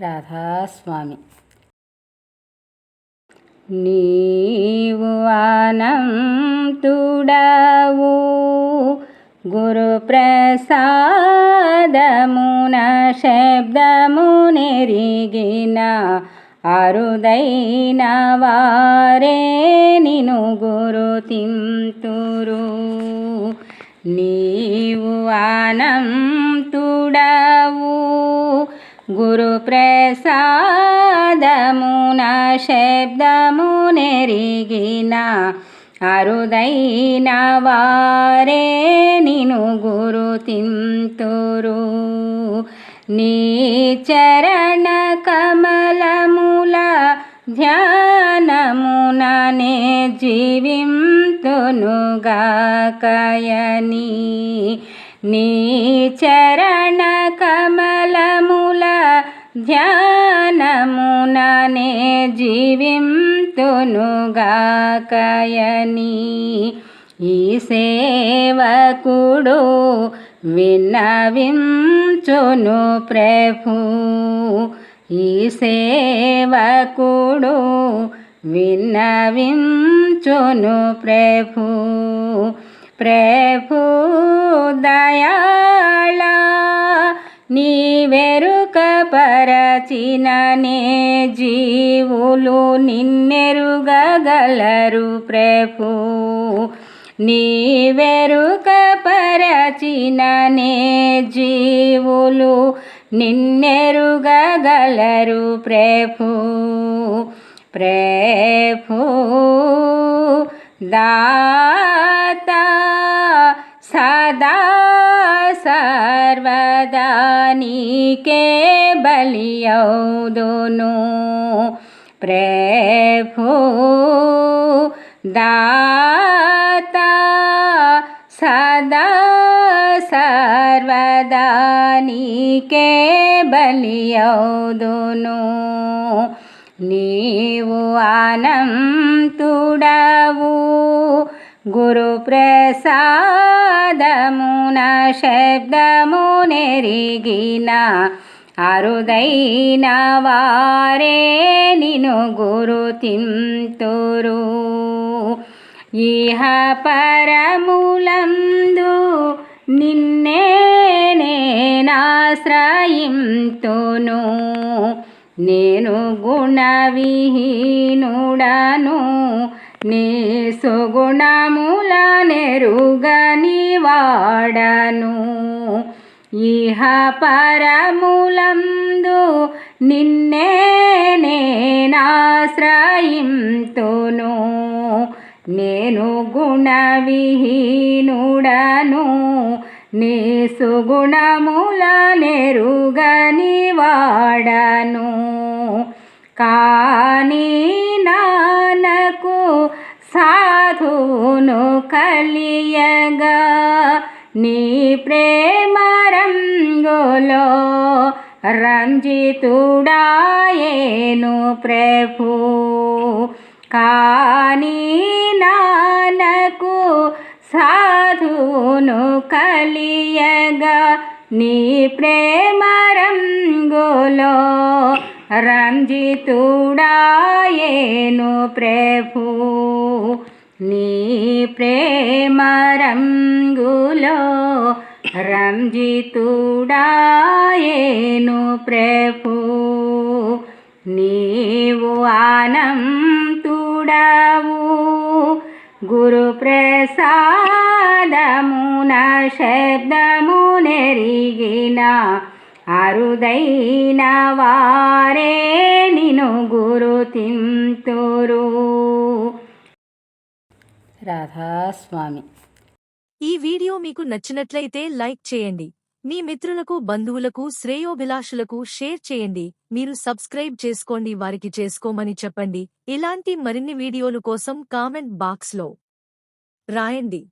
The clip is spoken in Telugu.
రాధాస్వామి. నీవు అనంతుడవు గురుప్రసాదమున శబ్దము నెరిగిన అరుదైన వారే నిను గురుతింతురు. నీవు అనంతుడవు గురుప్రసాదమున శబ్దము నెరిగిన అరుదైన వారే నిను గురుతింతురు. నీ చరణ కమలముల ధ్యానముననే జీవింతునుగాకయని. నీ చరణ కమలముల ధ్యానముననే జీవింతునుగాకయని. ఈ సేవకుడు విన్నవించును ప్రభు. ఈ సేవకుడు విన్నవించును ప్రభు. ప్రభు దయాళ నీవెరుక పరచిననే జీవులు నిన్నెరుగగలరు ప్రభు. నీవెరుక పరచిననే జీవులు నిన్నెరుగగలరు ప్రభు. ప్రభు దాతా సదా సర్వదా నీకే బలియౌదును. ప్రభు దాతా సదా సర్వదా నీకే బలియౌదును. నీవు అనంతుడవు గురుప్రసాదమున శబ్దము నెరిగిన అరుదైన వారే నిను గురుతింతురు. ఇహ పరములందు నిన్నే నేనాశ్రయింతును. నేను గుణవిహీనుడను నీ సుగుణముల నెరుగని వాడను. ఇహ పరములందు నిన్నే నేనాశ్రయింతును. నేను గుణవిహీనుడను నీ సుగుణముల నెరుగని వాడను. కానీ నానకు సాధువును కలియగా నీ ప్రేమ రంగులో రంజితుడాయేను ప్రభు. కానీ నానకు సాధువును కలియగా నీ ప్రేమ రంగులో రంజితుడాయేను ప్రభు. నీ ప్రేమ రంగులో రంజితుడాయేను ప్రభు. నీవు అనంతుడవు గురుప్రసాదమున శబ్దము నెరిగిన అరుదైన వారే నిను గురుతింతురు. రాధాస్వామి. ఈ వీడియో మీకు నచ్చినట్లయితే లైక్ చేయండి. మీ మిత్రులకు బంధువులకు శ్రేయోభిలాషులకు షేర్ చేయండి. మీరు సబ్స్క్రైబ్ చేసుకోండి, వారికి చేసుకోమని చెప్పండి. ఇలాంటి మరిన్ని వీడియోలు కోసం కామెంట్ బాక్స్లో రాయండి.